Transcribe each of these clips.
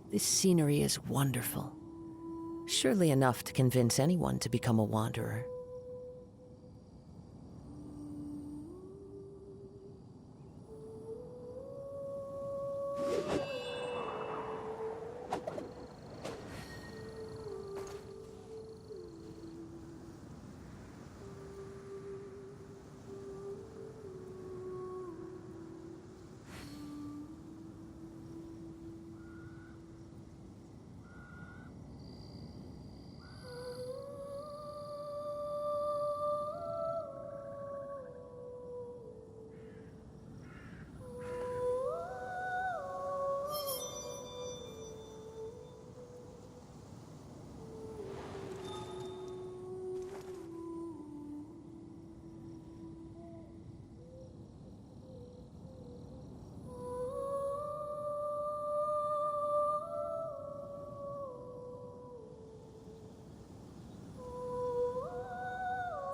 This scenery is wonderful. Surely enough to convince anyone to become a wanderer.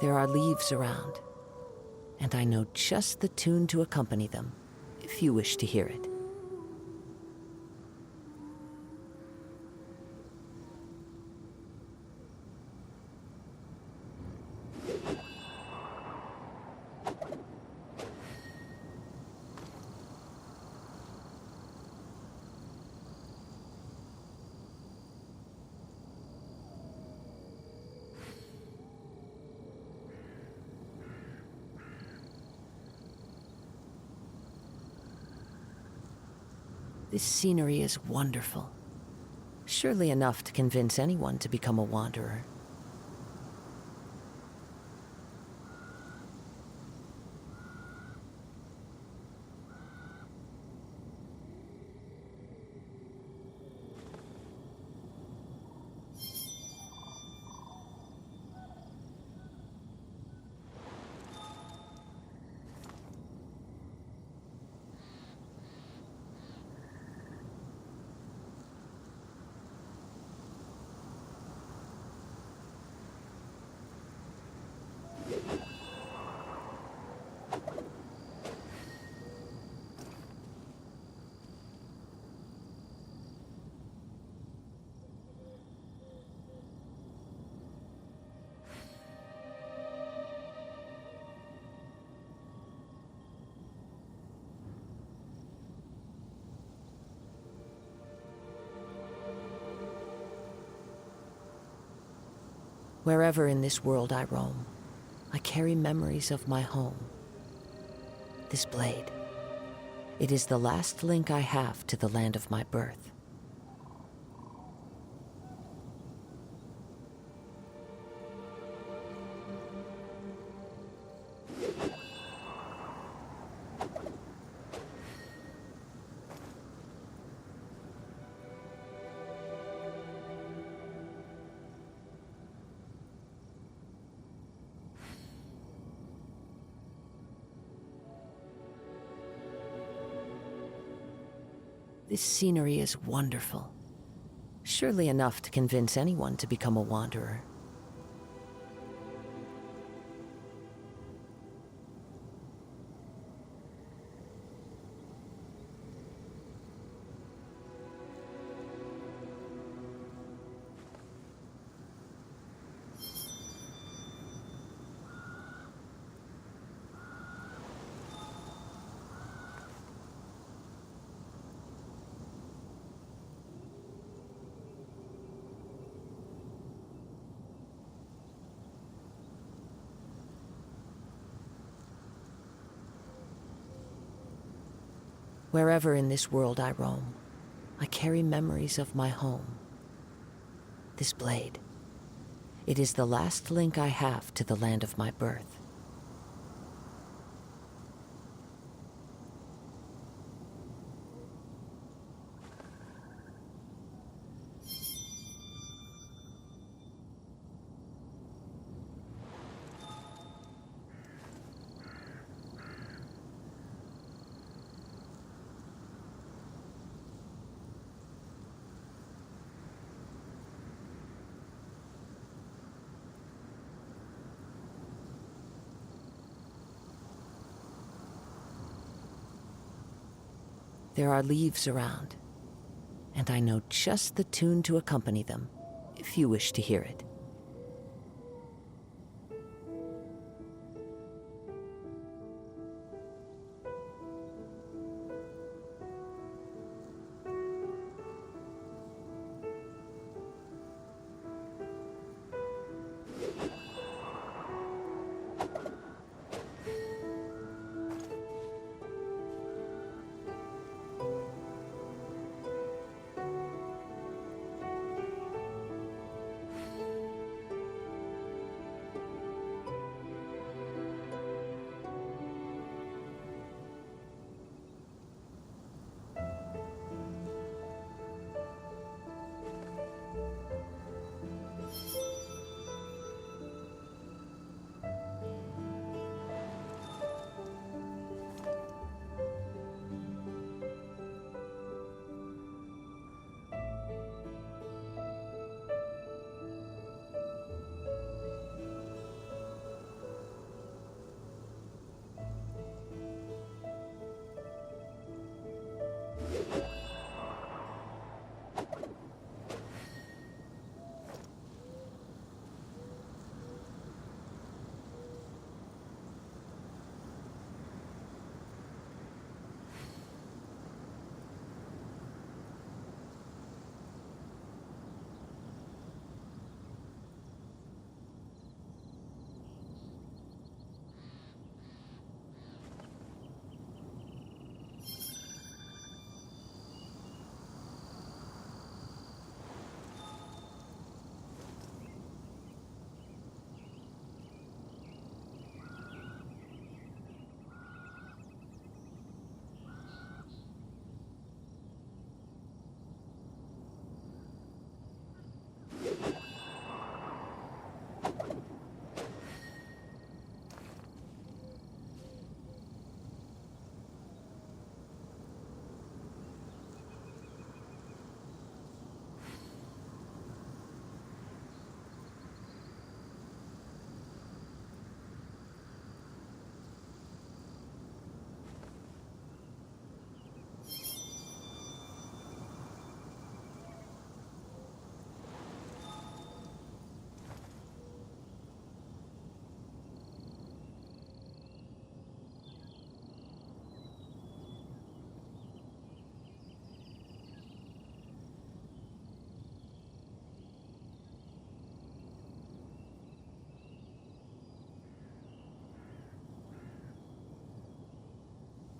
There are leaves around, and I know just the tune to accompany them, if you wish to hear it. This scenery is wonderful. Surely enough to convince anyone to become a wanderer. Wherever in this world I roam, I carry memories of my home. This blade, it is the last link I have to the land of my birth. This scenery is wonderful. Surely enough to convince anyone to become a wanderer. Wherever in this world I roam, I carry memories of my home. This blade, it is the last link I have to the land of my birth. There are leaves around, and I know just the tune to accompany them, if you wish to hear it.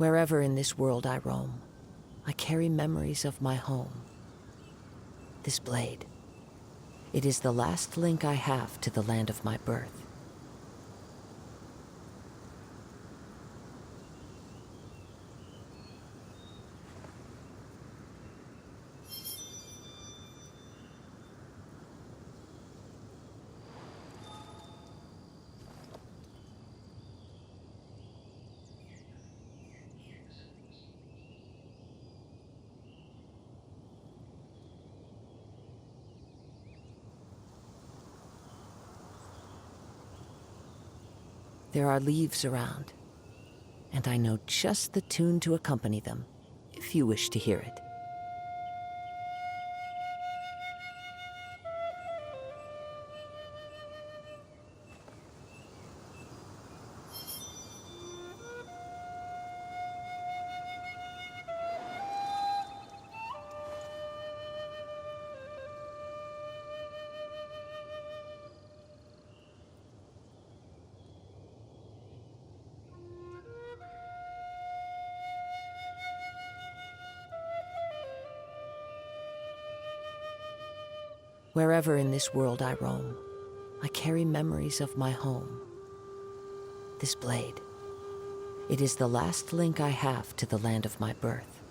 Wherever in this world I roam, I carry memories of my home. This blade, it is the last link I have to the land of my birth. There are leaves around, and I know just the tune to accompany them, if you wish to hear it. Wherever in this world I roam, I carry memories of my home. This blade, it is the last link I have to the land of my birth.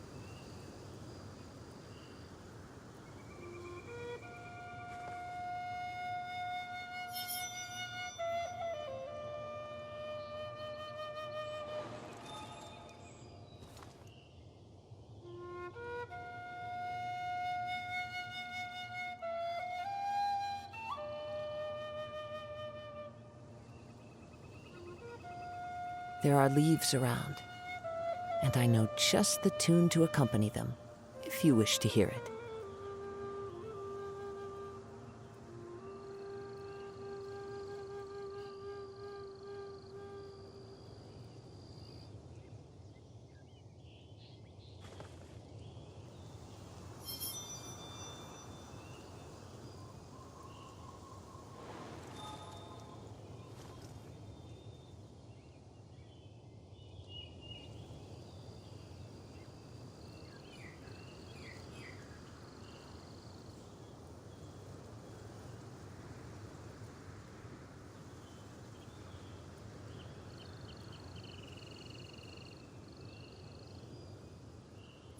There are leaves around, and I know just the tune to accompany them, if you wish to hear it.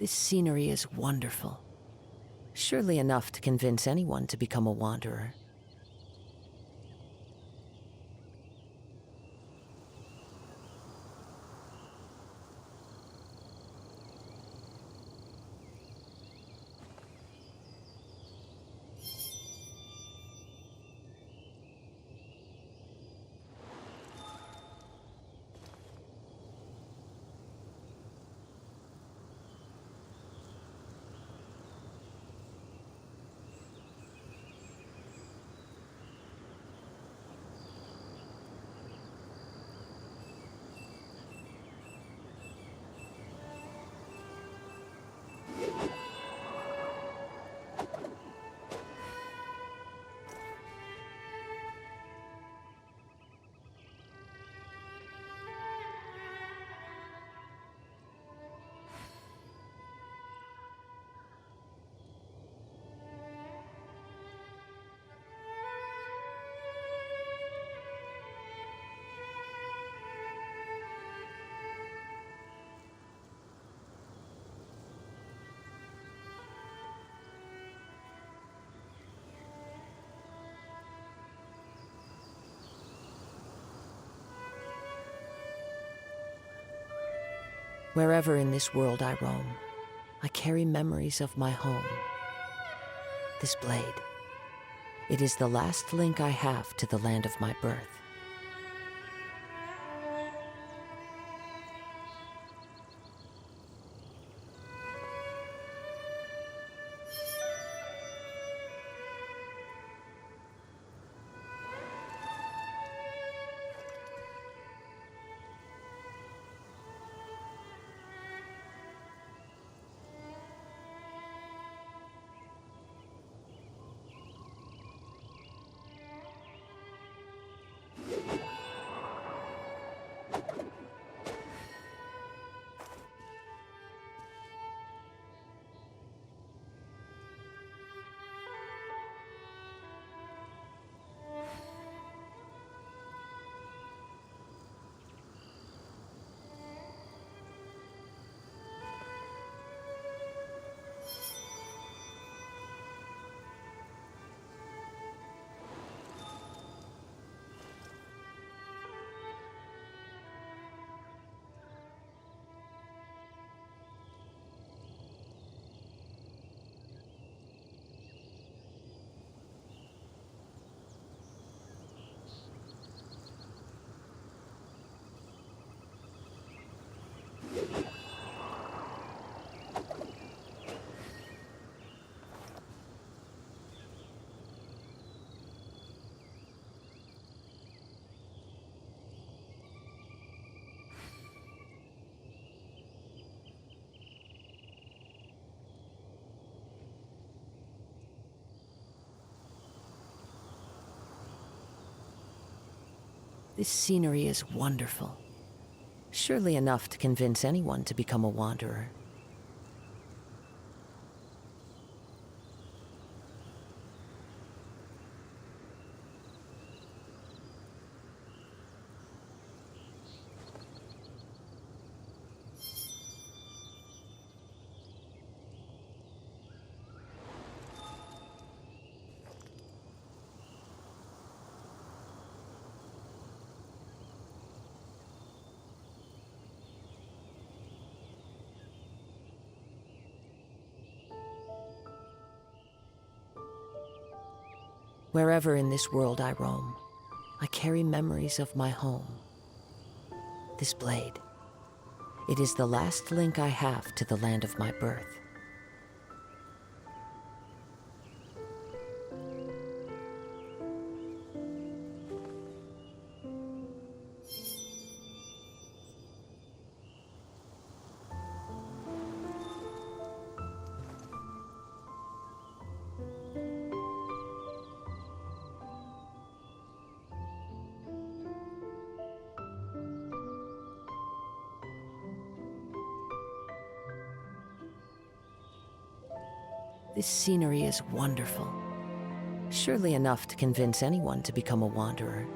This scenery is wonderful. Surely enough to convince anyone to become a wanderer. Wherever in this world I roam, I carry memories of my home. This blade, it is the last link I have to the land of my birth. This scenery is wonderful. Surely enough to convince anyone to become a wanderer. Wherever in this world I roam, I carry memories of my home. This blade, it is the last link I have to the land of my birth. This scenery is wonderful. Surely enough to convince anyone to become a wanderer.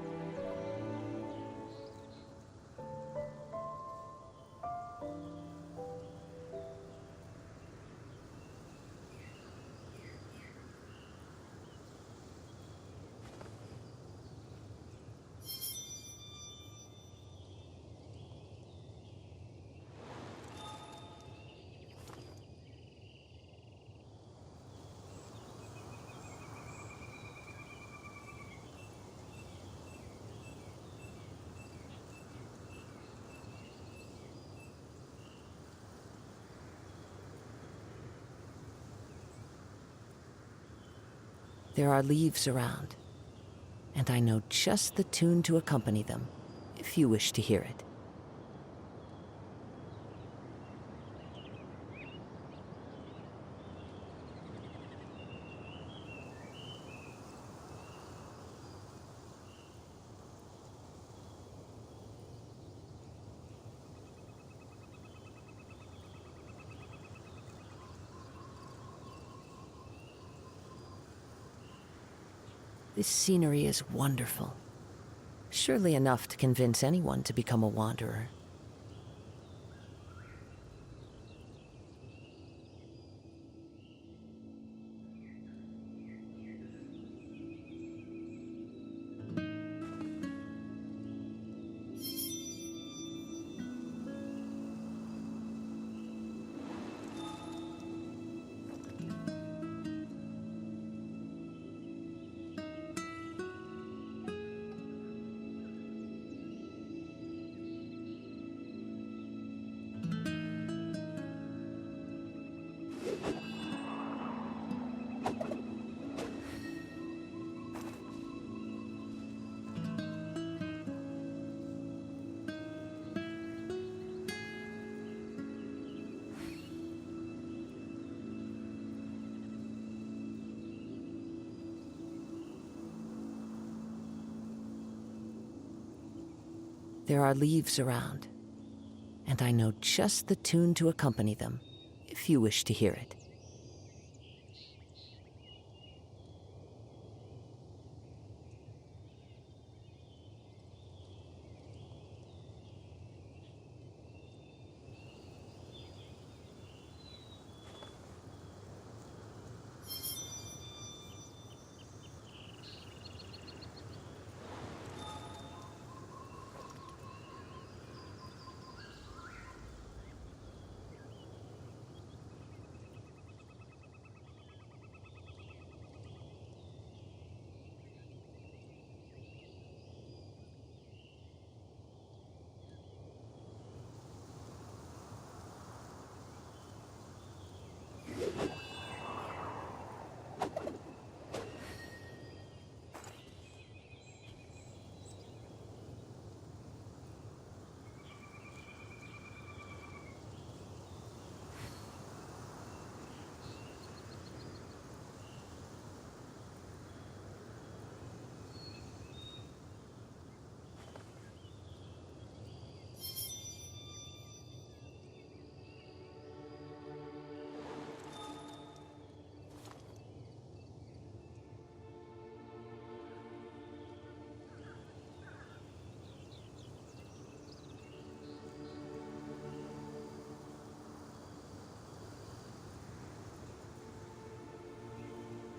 There are leaves around, and I know just the tune to accompany them, if you wish to hear it. This scenery is wonderful. Surely enough to convince anyone to become a wanderer. There are leaves around, and I know just the tune to accompany them, if you wish to hear it.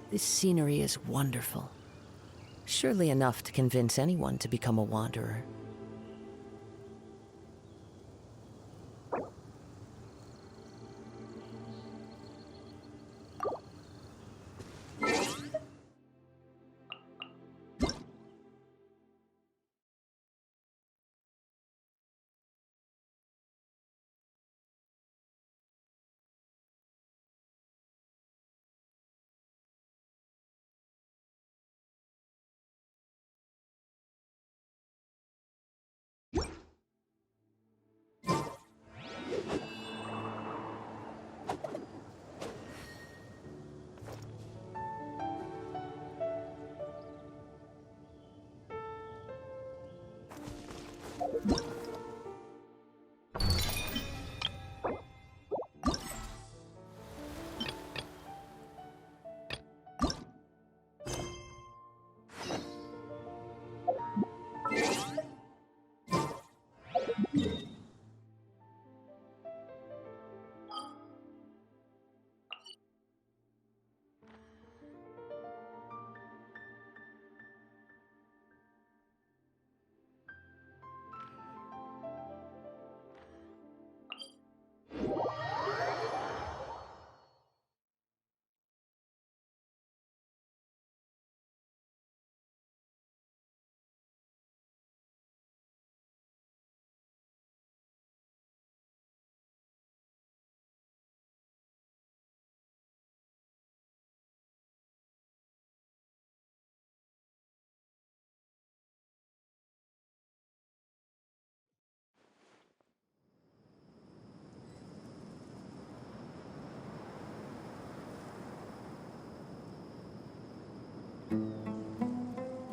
This scenery is wonderful. Surely enough to convince anyone to become a wanderer.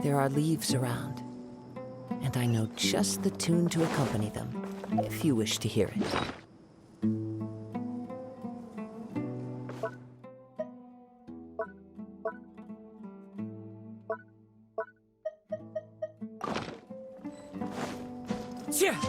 There are leaves around, and I know just the tune to accompany them, if you wish to hear it. Yeah.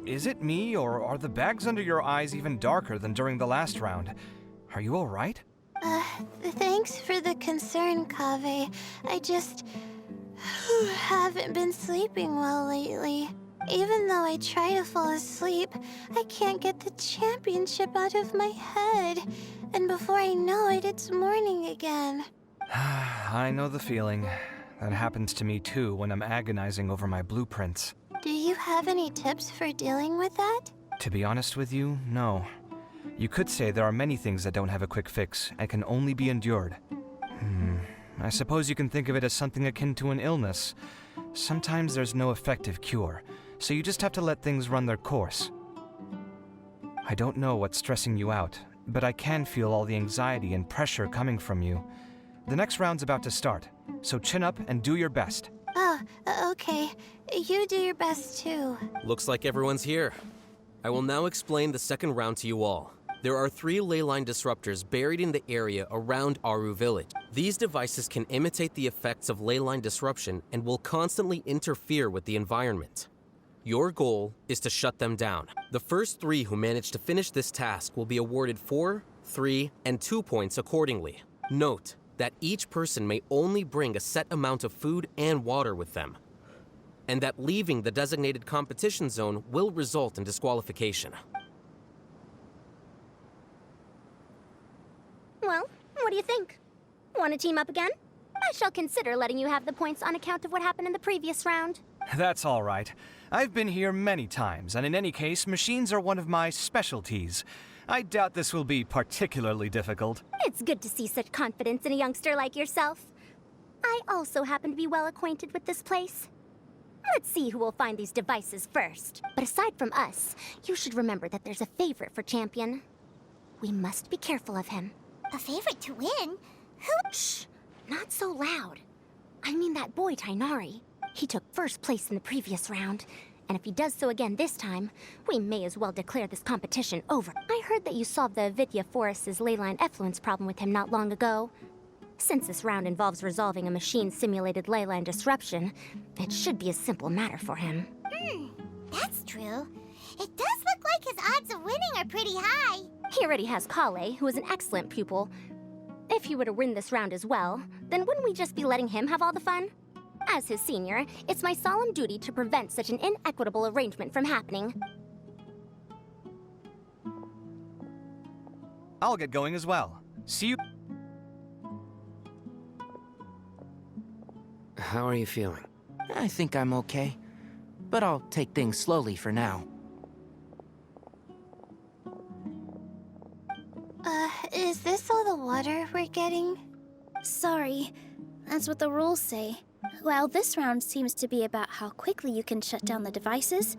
Is it me, or are the bags under your eyes even darker than during the last round? Are you alright? Thanks for the concern, Kaveh. I just haven't been sleeping well lately. Even though I try to fall asleep, I can't get the championship out of my head. And before I know it, it's morning again. I know the feeling. That happens to me too when I'm agonizing over my blueprints. Do you have any tips for dealing with that? To be honest with you, no. You could say there are many things that don't have a quick fix and can only be endured. I suppose you can think of it as something akin to an illness. Sometimes there's no effective cure, so you just have to let things run their course. I don't know what's stressing you out, but I can feel all the anxiety and pressure coming from you. The next round's about to start, so chin up and do your best. Oh, okay. You do your best too. Looks like everyone's here. I will now explain the second round to you all. There are 3 leyline disruptors buried in the area around Aru Village. These devices can imitate the effects of leyline disruption and will constantly interfere with the environment. Your goal is to shut them down. The first 3 who manage to finish this task will be awarded 4, 3, and 2 points accordingly. Note that each person may only bring a set amount of food and water with them, and that leaving the designated competition zone will result in disqualification. Well, what do you think? Want to team up again? I shall consider letting you have the points on account of what happened in the previous round. That's all right. I've been here many times, and in any case, machines are one of my specialties. I doubt this will be particularly difficult. It's good to see such confidence in a youngster like yourself. I also happen to be well acquainted with this place. Let's see who will find these devices first. But aside from us, you should remember that there's a favorite for Champion. We must be careful of him. A favorite to win? Shh! Not so loud. I mean that boy, Tainari. He took first place in the previous round, and if he does so again this time, we may as well declare this competition over. I heard that you solved the Avidya Forest's leyline effluence problem with him not long ago. Since this round involves resolving a machine-simulated leyline disruption, it should be a simple matter for him. That's true. It does look like his odds of winning are pretty high. He already has Kale, who is an excellent pupil. If he were to win this round as well, then wouldn't we just be letting him have all the fun? As his senior, it's my solemn duty to prevent such an inequitable arrangement from happening. I'll get going as well. See you. How are you feeling? I think I'm okay, but I'll take things slowly for now. Is this all the water we're getting? Sorry, that's what the rules say. While this round seems to be about how quickly you can shut down the devices,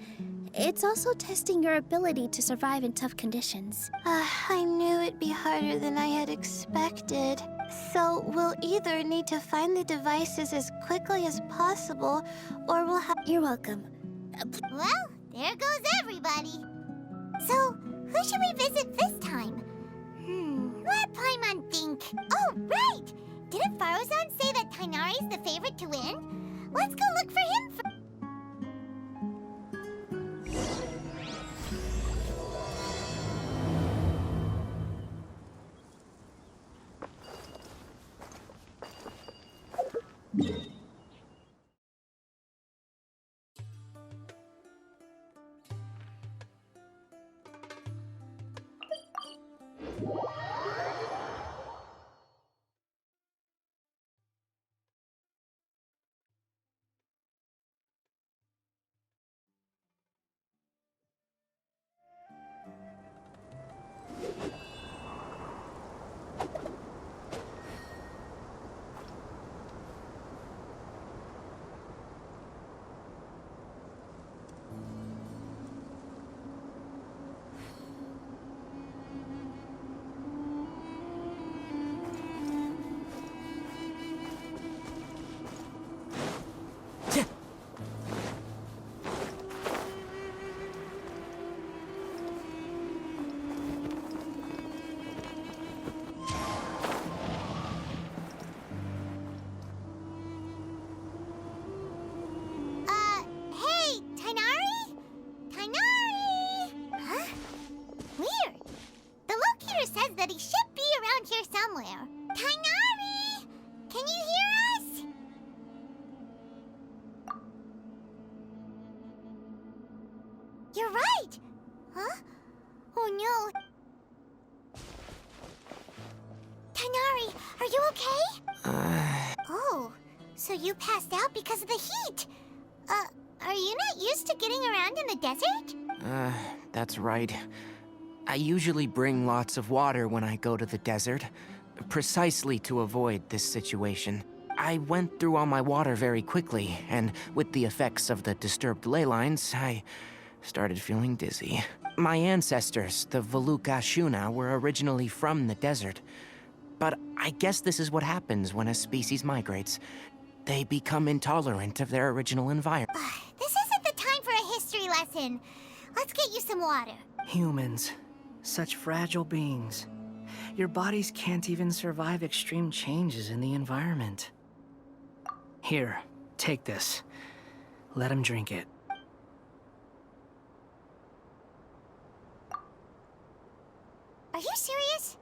it's also testing your ability to survive in tough conditions. I knew it'd be harder than I had expected. So we'll either need to find the devices as quickly as possible, or we'll have— You're welcome. Well, there goes everybody. So, who should we visit this time? Let Paimon think. Oh, right! Didn't Faruzan say that Tainari's the favorite to win? Let's go look for him first. You're right! Huh? Oh no. Tighnari, are you okay? Oh, so you passed out because of the heat. Are you not used to getting around in the desert? That's right. I usually bring lots of water when I go to the desert, precisely to avoid this situation. I went through all my water very quickly, and with the effects of the disturbed ley lines, I started feeling dizzy. My ancestors, the Valukashuna, were originally from the desert. But I guess this is what happens when a species migrates. They become intolerant of their original environment. This isn't the time for a history lesson. Let's get you some water. Humans. Such fragile beings. Your bodies can't even survive extreme changes in the environment. Here, take this. Let him drink it. Are you serious?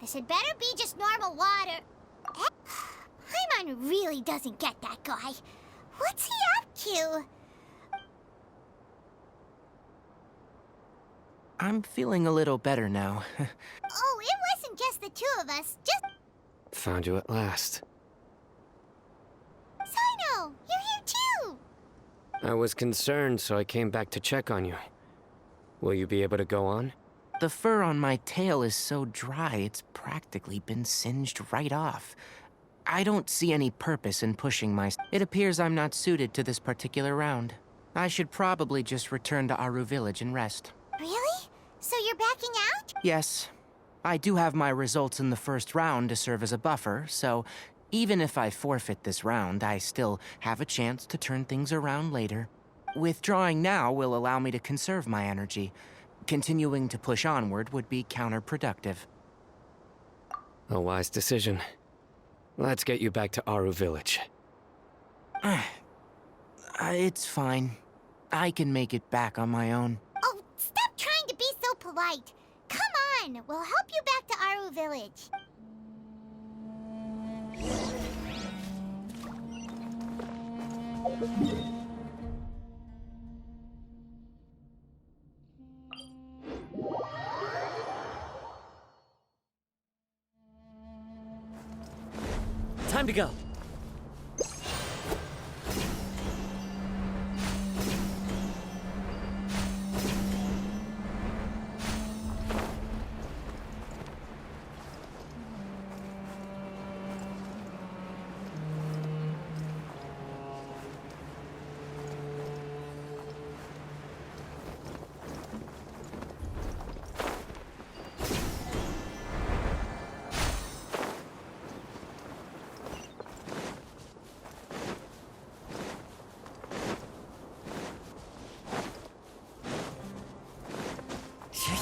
This had better be just normal water. Paimon really doesn't get that guy. What's he up to? I'm feeling a little better now. Oh, it wasn't just the two of us. Just... Found you at last. Sino, you're here too! I was concerned, so I came back to check on you. Will you be able to go on? The fur on my tail is so dry, it's practically been singed right off. I don't see any purpose in pushing my... It appears I'm not suited to this particular round. I should probably just return to Aru Village and rest. Really? So you're backing out? Yes. I do have my results in the first round to serve as a buffer, so even if I forfeit this round, I still have a chance to turn things around later. Withdrawing now will allow me to conserve my energy. Continuing to push onward would be counterproductive. A wise decision. Let's get you back to Aru Village. It's fine. I can make it back on my own. Oh, stop trying to be so polite. Come on, we'll help you back to Aru Village. Time to go.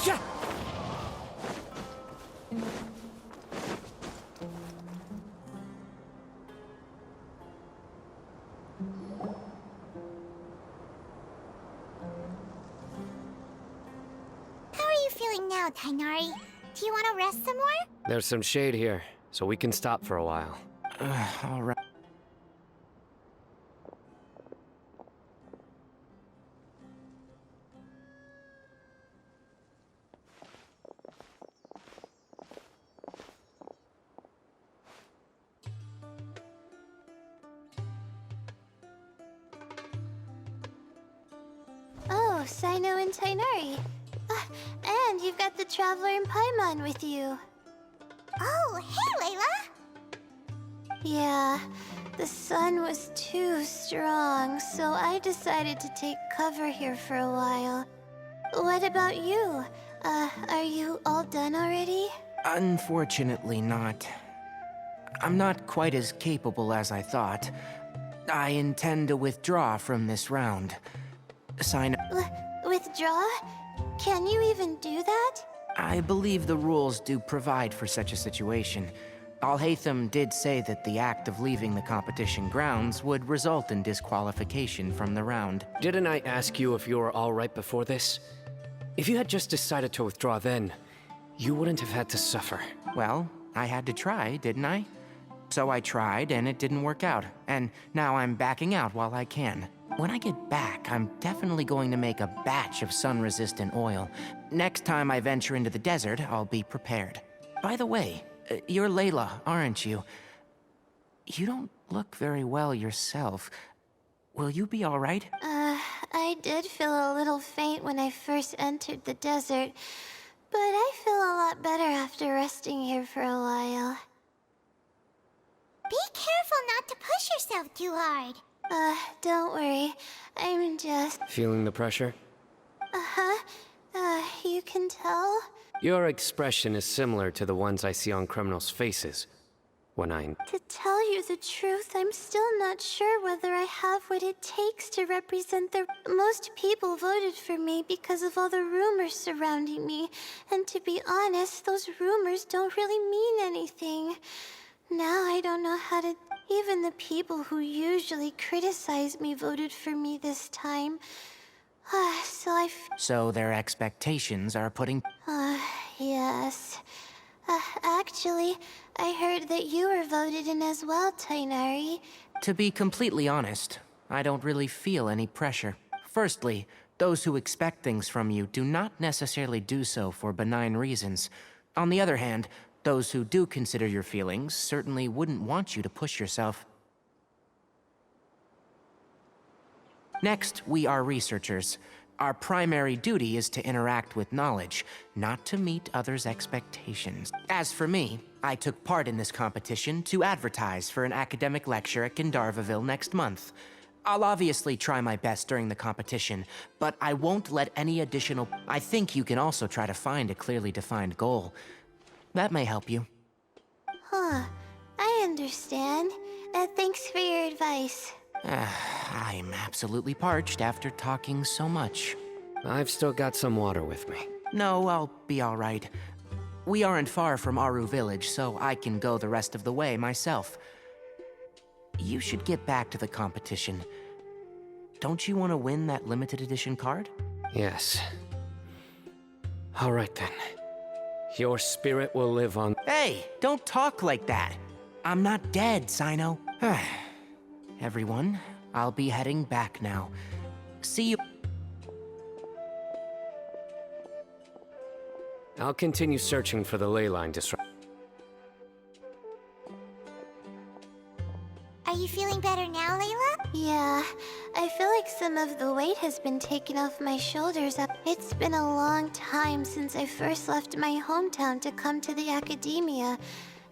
Yeah. How are you feeling now, Tighnari? Do you want to rest some more? There's some shade here, so we can stop for a while. All right. Oh, Sino and Tighnari. And you've got the Traveler and Paimon with you. Oh, hey, Layla! Yeah, the sun was too strong, so I decided to take cover here for a while. What about you? Are you all done already? Unfortunately not. I'm not quite as capable as I thought. I intend to withdraw from this round. Sign. Withdraw? Can you even do that? I believe the rules do provide for such a situation. Alhaitham did say that the act of leaving the competition grounds would result in disqualification from the round. Didn't I ask you if you were all right before this? If you had just decided to withdraw then, you wouldn't have had to suffer. Well, I had to try, didn't I? So I tried, and it didn't work out. And now I'm backing out while I can. When I get back, I'm definitely going to make a batch of sun-resistant oil. Next time I venture into the desert, I'll be prepared. By the way, you're Layla, aren't you? You don't look very well yourself. Will you be all right? I did feel a little faint when I first entered the desert, but I feel a lot better after resting here for a while. Be careful not to push yourself too hard. Don't worry. I'm just... Feeling the pressure? You can tell? Your expression is similar to the ones I see on criminals' faces. To tell you the truth, I'm still not sure whether I have what it takes to represent the... Most people voted for me because of all the rumors surrounding me. And to be honest, those rumors don't really mean anything. Now I don't know how to... Even the people who usually criticize me voted for me this time. So their expectations are putting... Yes. Actually, I heard that you were voted in as well, Tainari. To be completely honest, I don't really feel any pressure. Firstly, those who expect things from you do not necessarily do so for benign reasons. On the other hand, those who do consider your feelings certainly wouldn't want you to push yourself. Next, we are researchers. Our primary duty is to interact with knowledge, not to meet others' expectations. As for me, I took part in this competition to advertise for an academic lecture at Gandharvaville next month. I'll obviously try my best during the competition, but I won't let any additional... I think you can also try to find a clearly defined goal. That may help you. I understand. Thanks for your advice. I'm absolutely parched after talking so much. I've still got some water with me. No, I'll be all right. We aren't far from Aru Village, so I can go the rest of the way myself. You should get back to the competition. Don't you want to win that limited edition card? Yes. All right then. Your spirit will live on... Hey, don't talk like that. I'm not dead, Sino. Everyone, I'll be heading back now. See you... I'll continue searching for the ley line disruptor. Are you feeling better now, Layla? Yeah, I feel like some of the weight has been taken off my shoulders. It's been a long time since I first left my hometown to come to the academia,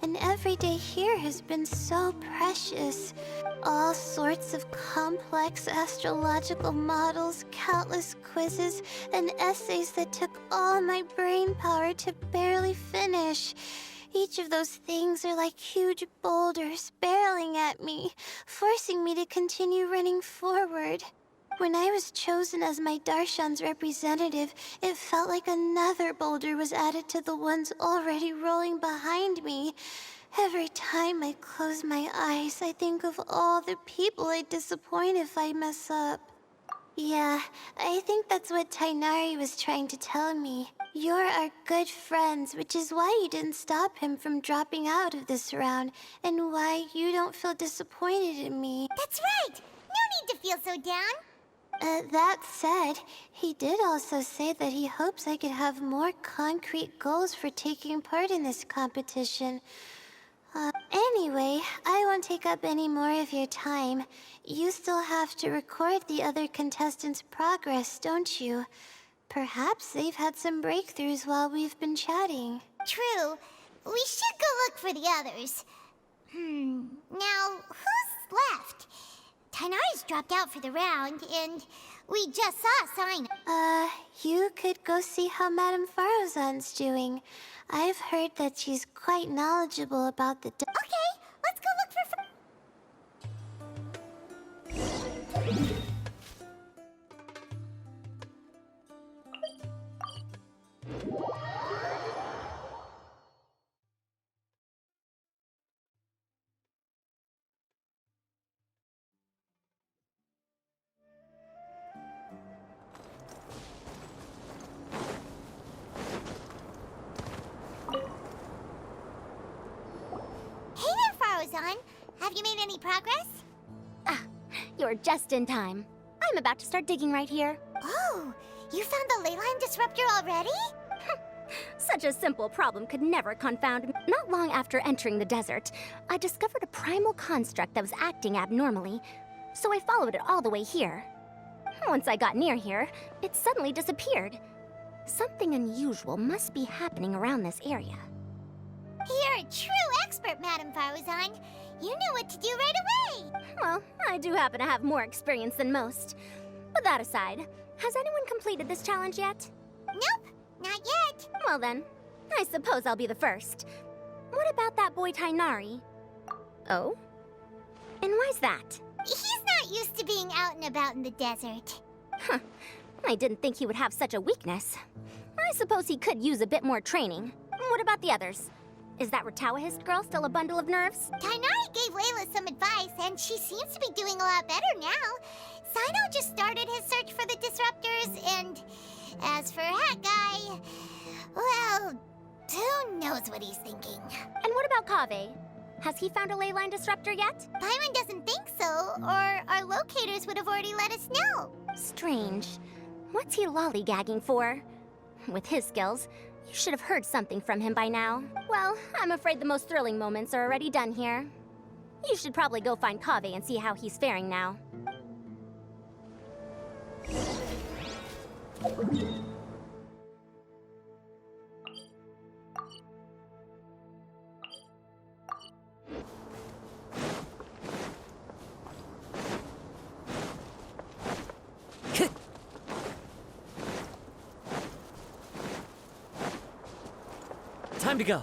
and every day here has been so precious. All sorts of complex astrological models, countless quizzes, and essays that took all my brain power to barely finish. Each of those things are like huge boulders barreling at me, forcing me to continue running forward. When I was chosen as my Darshan's representative, it felt like another boulder was added to the ones already rolling behind me. Every time I close my eyes, I think of all the people I'd disappoint if I mess up. Yeah, I think that's what Tainari was trying to tell me. You're our good friends, which is why you didn't stop him from dropping out of this round, and why you don't feel disappointed in me. That's right! No need to feel so down! That said, he did also say that he hopes I could have more concrete goals for taking part in this competition. Anyway, I won't take up any more of your time. You still have to record the other contestants' progress, don't you? Perhaps they've had some breakthroughs while we've been chatting. True. We should go look for the others. Now, who's left? Tainari's dropped out for the round, and we just saw Sino. You could go see how Madame Farozan's doing. I've heard that she's quite knowledgeable about the... Okay, let's go look for... Hey there, Farozan. Have you made any progress? You're just in time. I'm about to start digging right here. Oh, you found the leyline disruptor already? Such a simple problem could never confound me. Not long after entering the desert, I discovered a primal construct that was acting abnormally, so I followed it all the way here. Once I got near here, it suddenly disappeared. Something unusual must be happening around this area. You're a true expert, Madame Faruzan. You knew what to do right away. Well, I do happen to have more experience than most. But that aside, has anyone completed this challenge yet? Nope, not yet. Well then, I suppose I'll be the first. What about that boy Tainari? Oh? And why's that? He's not used to being out and about in the desert. Huh. I didn't think he would have such a weakness. I suppose he could use a bit more training. What about the others? Is that Ratawahist girl still a bundle of nerves? Tainari gave Layla some advice, and she seems to be doing a lot better now. Sino just started his search for the disruptors, and as for Hat Guy, well, who knows what he's thinking. And what about Kaveh? Has he found a leyline disruptor yet? Paimon doesn't think so, or our locators would have already let us know. Strange. What's he lollygagging for? With his skills, you should have heard something from him by now. Well, I'm afraid the most thrilling moments are already done here. You should probably go find Kaveh and see how he's faring now. Time to go.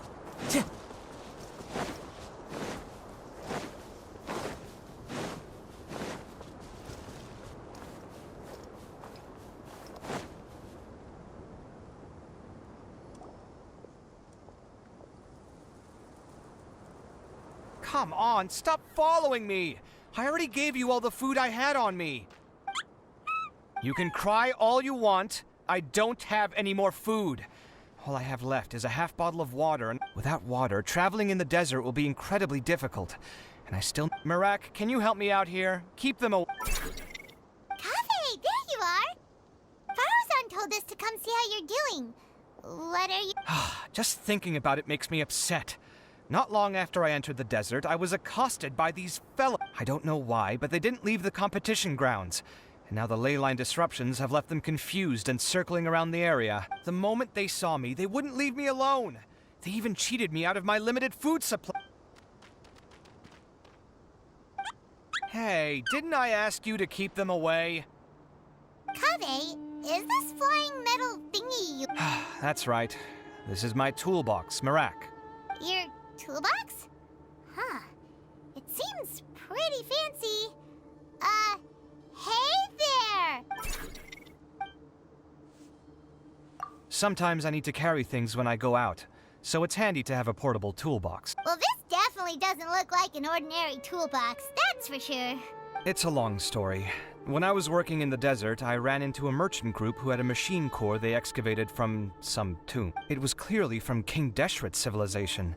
Come on, stop following me! I already gave you all the food I had on me. You can cry all you want. I don't have any more food. All I have left is a half bottle of water, and without water, traveling in the desert will be incredibly difficult. And I still... Marak, can you help me out here? Keep them away. Kaveh, there you are! Faruzan told us to come see how you're doing. What are you... Just thinking about it makes me upset. Not long after I entered the desert, I was accosted by these fellows. I don't know why, but they didn't leave the competition grounds. And now the leyline disruptions have left them confused and circling around the area. The moment they saw me, they wouldn't leave me alone. They even cheated me out of my limited food supply. Hey, didn't I ask you to keep them away? Kaveh, is this flying metal thingy you... That's right. This is my toolbox, Marak. Your toolbox? Huh. It seems pretty fancy. Hey there! Sometimes I need to carry things when I go out, so it's handy to have a portable toolbox. Well, this definitely doesn't look like an ordinary toolbox, that's for sure. It's a long story. When I was working in the desert, I ran into a merchant group who had a machine core they excavated from some tomb. It was clearly from King Deshret's civilization.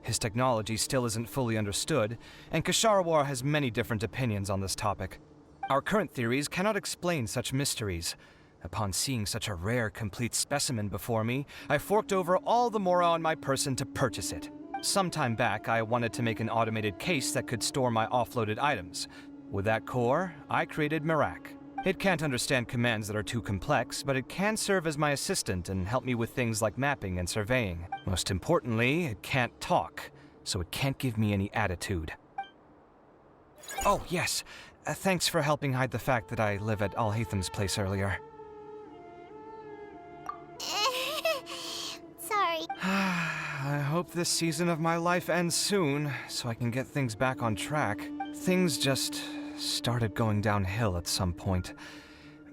His technology still isn't fully understood, and Kasharawar has many different opinions on this topic. Our current theories cannot explain such mysteries. Upon seeing such a rare, complete specimen before me, I forked over all the mora on my person to purchase it. Some time back, I wanted to make an automated case that could store my offloaded items. With that core, I created Marak. It can't understand commands that are too complex, but it can serve as my assistant and help me with things like mapping and surveying. Most importantly, it can't talk, so it can't give me any attitude. Oh, yes. Thanks for helping hide the fact that I live at Alhatham's place earlier. Sorry. I hope this season of my life ends soon, so I can get things back on track. Things just started going downhill at some point.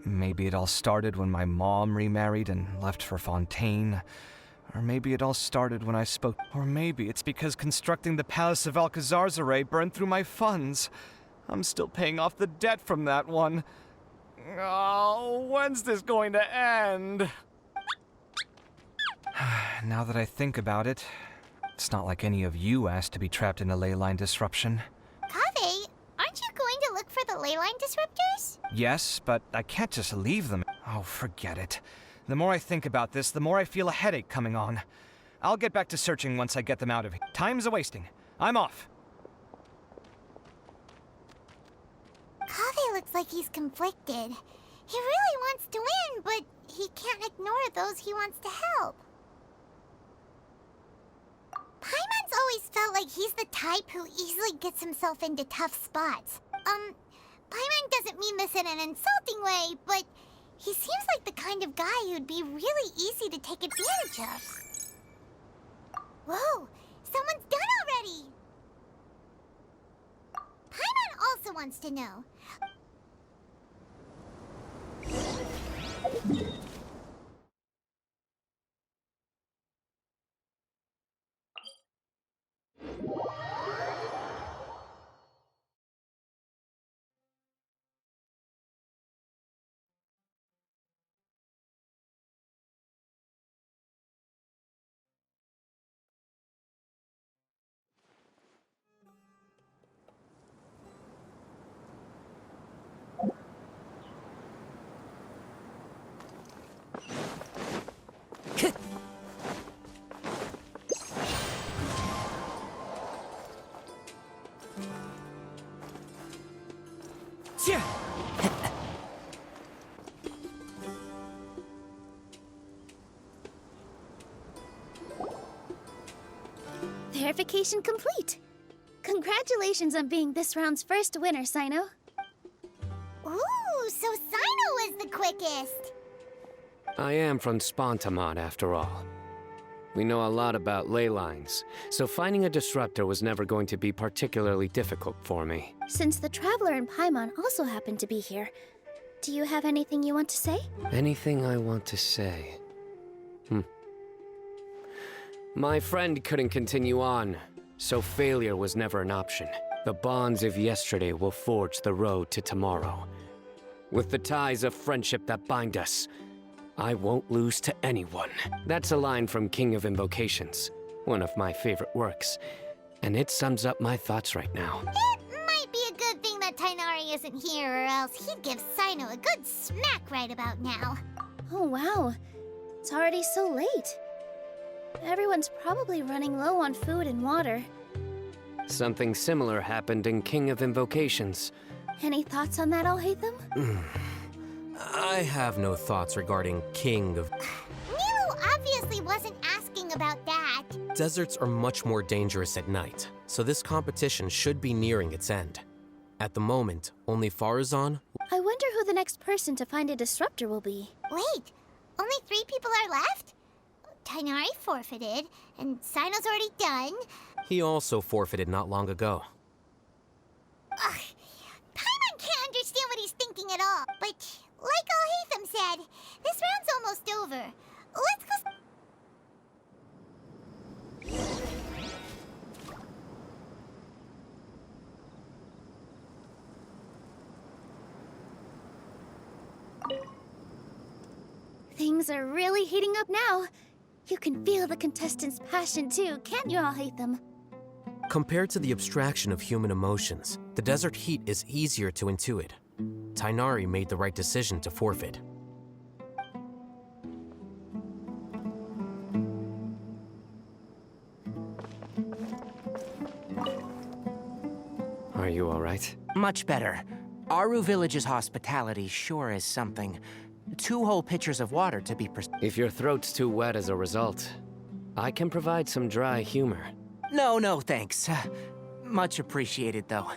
Maybe it all started when my mom remarried and left for Fontaine. Or maybe it all started when I spoke... Or maybe it's because constructing the Palace of Alcazarzaray burned through my funds. I'm still paying off the debt from that one. Oh, when's this going to end? Now that I think about it, it's not like any of you asked to be trapped in a leyline disruption. Kaveh, aren't you going to look for the leyline disruptors? Yes, but I can't just leave them. Oh, forget it. The more I think about this, the more I feel a headache coming on. I'll get back to searching once I get them out of here. Time's a-wasting. I'm off. Kaveh looks like he's conflicted. He really wants to win, but he can't ignore those he wants to help. Paimon's always felt like he's the type who easily gets himself into tough spots. Paimon doesn't mean this in an insulting way, but he seems like the kind of guy who'd be really easy to take advantage of. Whoa, someone's done already! Paimon also wants to know. Verification complete. Congratulations on being this round's first winner, Sino. Ooh, so Sino was the quickest. I am from Spontamod, after all. We know a lot about ley lines, so finding a disruptor was never going to be particularly difficult for me. Since the Traveler and Paimon also happen to be here, do you have anything you want to say? Anything I want to say? My friend couldn't continue on, so failure was never an option. The bonds of yesterday will forge the road to tomorrow. With the ties of friendship that bind us, I won't lose to anyone. That's a line from King of Invocations, one of my favorite works, and it sums up my thoughts right now. It might be a good thing that Tainari isn't here, or else he'd give Sino a good smack right about now. Oh wow, it's already so late. Everyone's probably running low on food and water. Something similar happened in King of Invocations. Any thoughts on that, Alhaitham? I have no thoughts regarding King of... Nilo obviously wasn't asking about that. Deserts are much more dangerous at night, so this competition should be nearing its end. At the moment, only Farazan... I wonder who the next person to find a disruptor will be. Wait, only 3 people are left? Tainari forfeited, and Sino's already done. He also forfeited not long ago. Ugh, Paimon can't understand what he's thinking at all. But, like Alhaitham said, this round's almost over. Let's go... Things are really heating up now. You can feel the contestants' passion too, can't you, Alhaitham? Compared to the abstraction of human emotions, the desert heat is easier to intuit. Tainari made the right decision to forfeit. Are you all right? Much better. Aru Village's hospitality sure is something. 2 whole pitchers of water, to be precise. If your throat's too wet as a result, I can provide some dry humor. No, thanks. Much appreciated, though.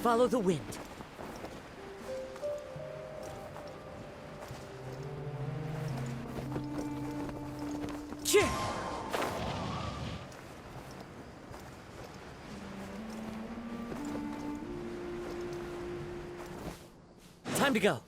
Follow the wind. Time to go.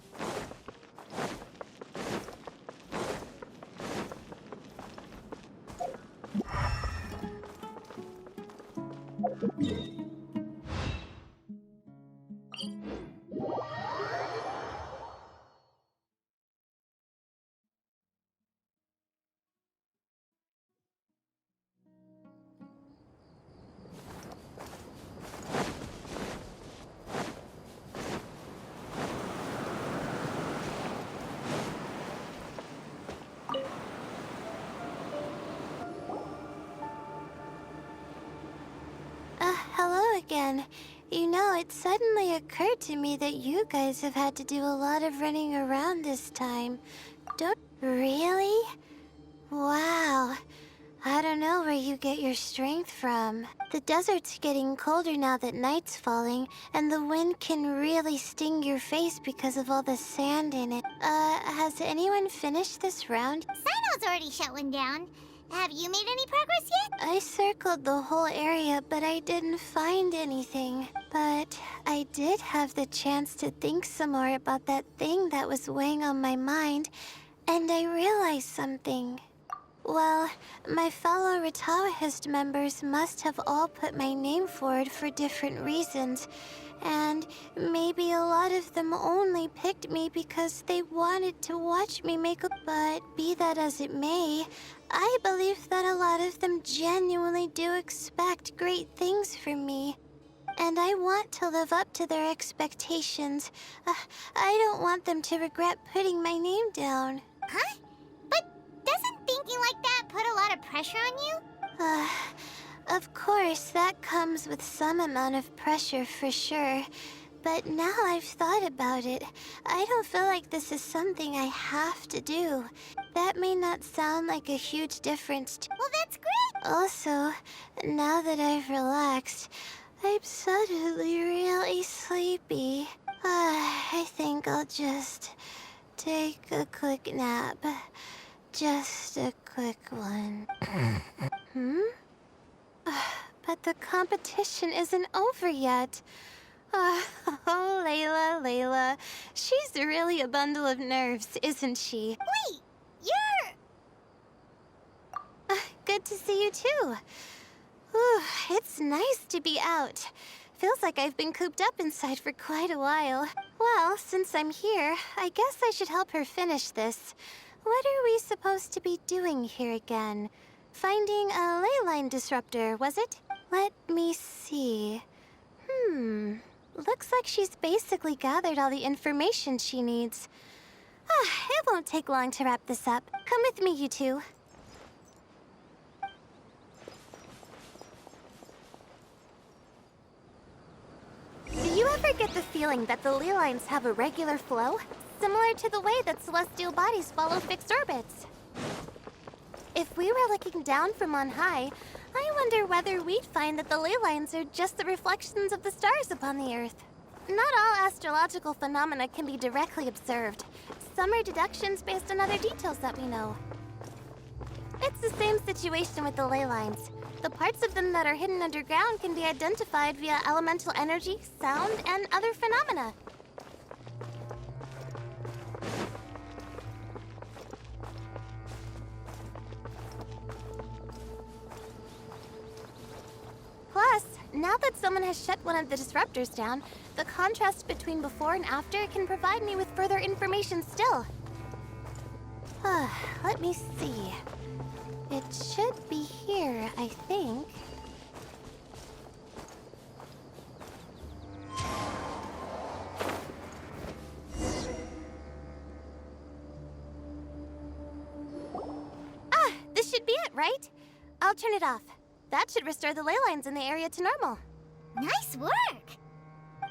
Hello again. You know, it suddenly occurred to me that you guys have had to do a lot of running around this time. Don't... Really? Wow. I don't know where you get your strength from. The desert's getting colder now that night's falling, and the wind can really sting your face because of all the sand in it. Has anyone finished this round? Sino's already shut one down. Have you made any progress yet? I circled the whole area, but I didn't find anything. But I did have the chance to think some more about that thing that was weighing on my mind, and I realized something. Well, my fellow Retawahist members must have all put my name forward for different reasons, and maybe a lot of them only picked me because they wanted to watch me make a... But be that as it may, I believe that a lot of them genuinely do expect great things from me. And I want to live up to their expectations. I don't want them to regret putting my name down. Huh? But doesn't thinking like that put a lot of pressure on you? Of course, that comes with some amount of pressure for sure. But now I've thought about it, I don't feel like this is something I have to do. That may not sound like a huge difference to... Well, that's great! Also, now that I've relaxed, I'm suddenly really sleepy. I think I'll just take a quick nap. Just a quick one. But the competition isn't over yet. Oh, Layla. She's really a bundle of nerves, isn't she? Wait, you're... Good to see you too. Whew, it's nice to be out. Feels like I've been cooped up inside for quite a while. Well, since I'm here, I guess I should help her finish this. What are we supposed to be doing here again? Finding a ley line disruptor, was it? Let me see. Looks like she's basically gathered all the information she needs. It won't take long to wrap this up. Come with me, you two. Do you ever get the feeling that the ley lines have a regular flow? Similar to the way that celestial bodies follow fixed orbits. If we were looking down from on high, I wonder whether we'd find that the ley lines are just the reflections of the stars upon the Earth. Not all astrological phenomena can be directly observed. Some are deductions based on other details that we know. It's the same situation with the ley lines. The parts of them that are hidden underground can be identified via elemental energy, sound, and other phenomena. Plus, now that someone has shut one of the disruptors down, the contrast between before and after can provide me with further information still. Let me see. It should be here, I think. This should be it, right? I'll turn it off. That should restore the ley lines in the area to normal. Nice work!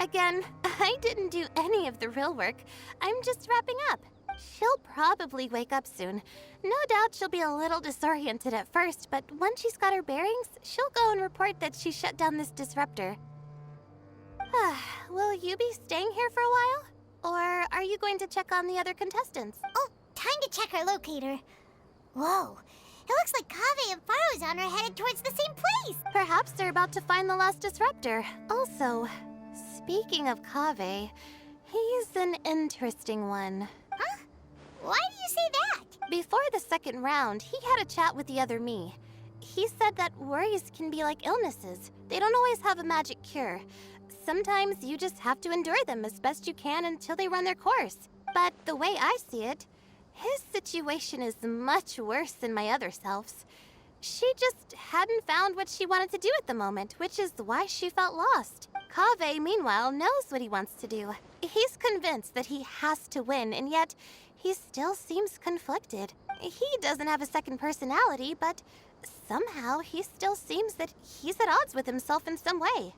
Again, I didn't do any of the real work. I'm just wrapping up. She'll probably wake up soon. No doubt she'll be a little disoriented at first, but once she's got her bearings, she'll go and report that she shut down this disruptor. Will you be staying here for a while? Or are you going to check on the other contestants? Oh, time to check our locator. Whoa, it looks like Kaveh and Faruzan are headed towards the same place. Perhaps they're about to find the last disruptor. Also, speaking of Kaveh, He's an interesting one. Huh? Why do you say that? Before the second round, he had a chat with the other me. He said that worries can be like illnesses. They don't always have a magic cure. Sometimes you just have to endure them as best you can until they run their course. But the way I see it, his situation is much worse than my other self's. She just hadn't found what she wanted to do at the moment, which is why she felt lost. Kaveh, meanwhile, knows what he wants to do. He's convinced that he has to win, and yet he still seems conflicted. He doesn't have a second personality, but somehow he still seems that he's at odds with himself in some way.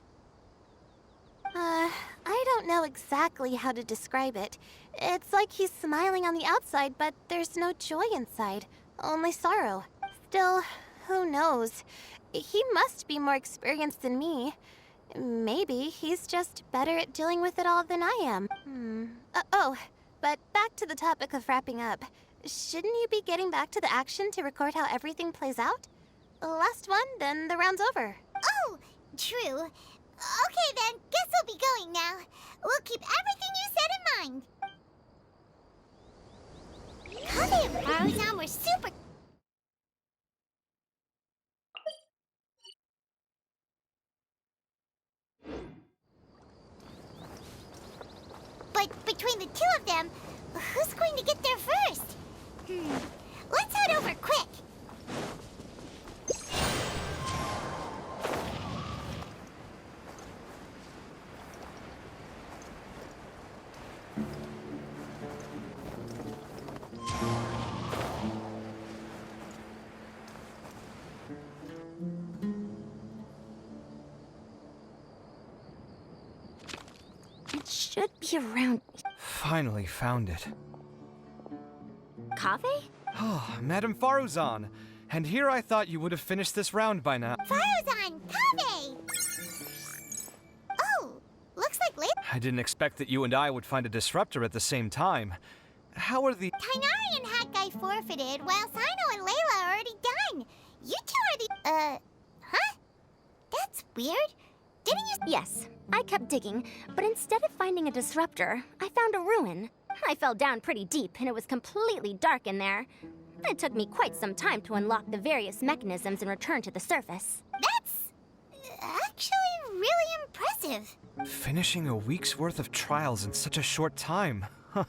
I don't know exactly how to describe it. It's like he's smiling on the outside, but there's no joy inside, only sorrow. Still, who knows? He must be more experienced than me. Maybe he's just better at dealing with it all than I am. But back to the topic of wrapping up. Shouldn't you be getting back to the action to record how everything plays out? Last one, then the round's over. Oh, true. Okay then, guess we'll be going now. We'll keep everything you said in mind. Kaveh and Faruzan were super... But between the two of them, who's going to get there first? Let's head over quick. It should be around... Finally found it. Kaveh? Oh, Madame Faruzan. And here I thought you would have finished this round by now. Faruzan, Kaveh! Oh, looks like I didn't expect that you and I would find a disruptor at the same time. How are the... Tainari and Hakai forfeited, while Sino and Layla are already done. You two are the... huh? That's weird. Didn't you... Yes, I kept digging, but instead of finding a disruptor, I found a ruin. I fell down pretty deep, and it was completely dark in there. It took me quite some time to unlock the various mechanisms and return to the surface. That's... actually really impressive. Finishing a week's worth of trials in such a short time. Huh.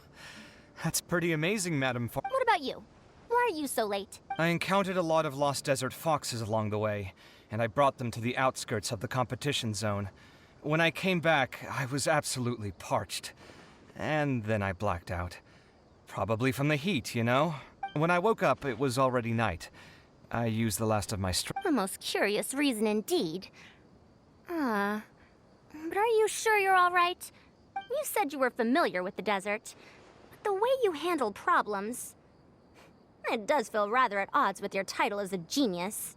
That's pretty amazing, Madame Far... What about you? Why are you so late? I encountered a lot of lost desert foxes along the way, and I brought them to the outskirts of the competition zone. When I came back, I was absolutely parched. And then I blacked out. Probably from the heat, you know? When I woke up, it was already night. I used the last of my strength. A most curious reason indeed. But are you sure you're all right? You said you were familiar with the desert. But the way you handle problems... It does feel rather at odds with your title as a genius.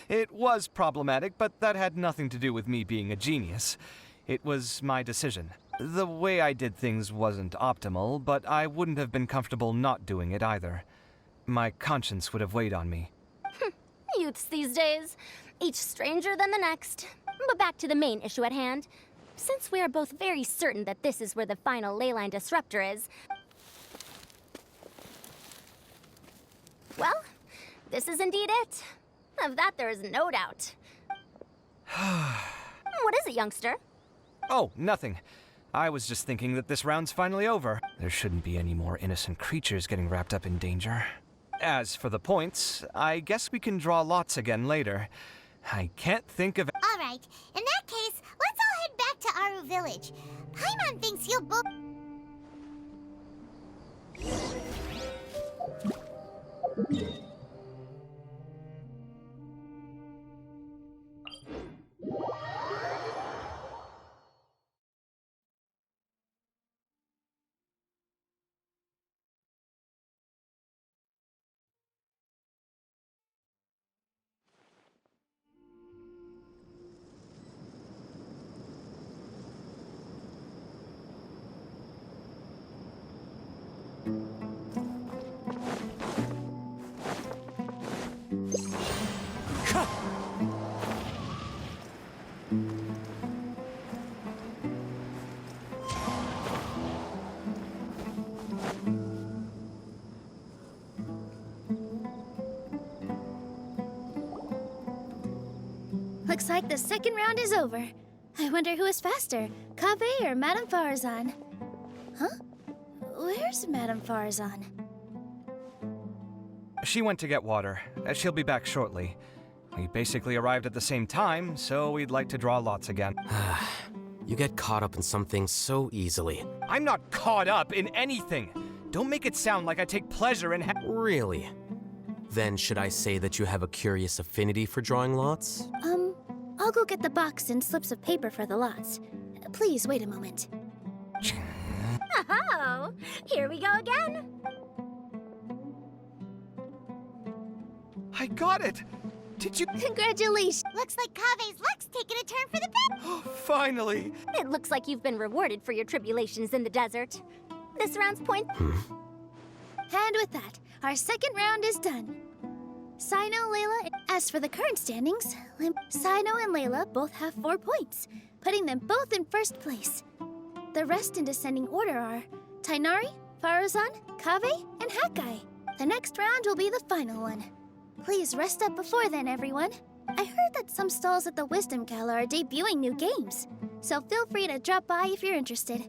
It was problematic, but that had nothing to do with me being a genius. It was my decision. The way I did things wasn't optimal, but I wouldn't have been comfortable not doing it either. My conscience would have weighed on me. Youths these days, each stranger than the next. But back to the main issue at hand. Since we are both very certain that this is where the final leyline disruptor is... Well, this is indeed it. Of that there is no doubt. What is it, youngster? Oh, nothing. I was just thinking that this round's finally over. There shouldn't be any more innocent creatures getting wrapped up in danger. As for the points, I guess we can draw lots again later. I can't think of... All right, in that case, let's all head back to Aru Village. Paimon thinks you'll both... Looks like the second round is over. I wonder who is faster, Kaveh or Madame Farazan? Huh? Where's Madame Farazan? She went to get water. She'll be back shortly. We basically arrived at the same time, so we'd like to draw lots again. You get caught up in some things so easily. I'm not caught up in anything. Don't make it sound like I take pleasure in Really? Then should I say that you have a curious affinity for drawing lots? I'll go get the box and slips of paper for the lots. Please wait a moment. Oh, here we go again. I got it! Did you? Congratulations! Looks like Kaveh's luck's taking a turn for the better. Finally! It looks like you've been rewarded for your tribulations in the desert. This round's point. And with that, our second round is done. Sino, Layla, as for the current standings, Sino and Layla both have 4 points, putting them both in first place. The rest in descending order are Tainari, Farazan, Kaveh, and Hakai. The next round will be the final one. Please rest up before then, everyone. I heard that some stalls at the Wisdom Gala are debuting new games, so feel free to drop by if you're interested.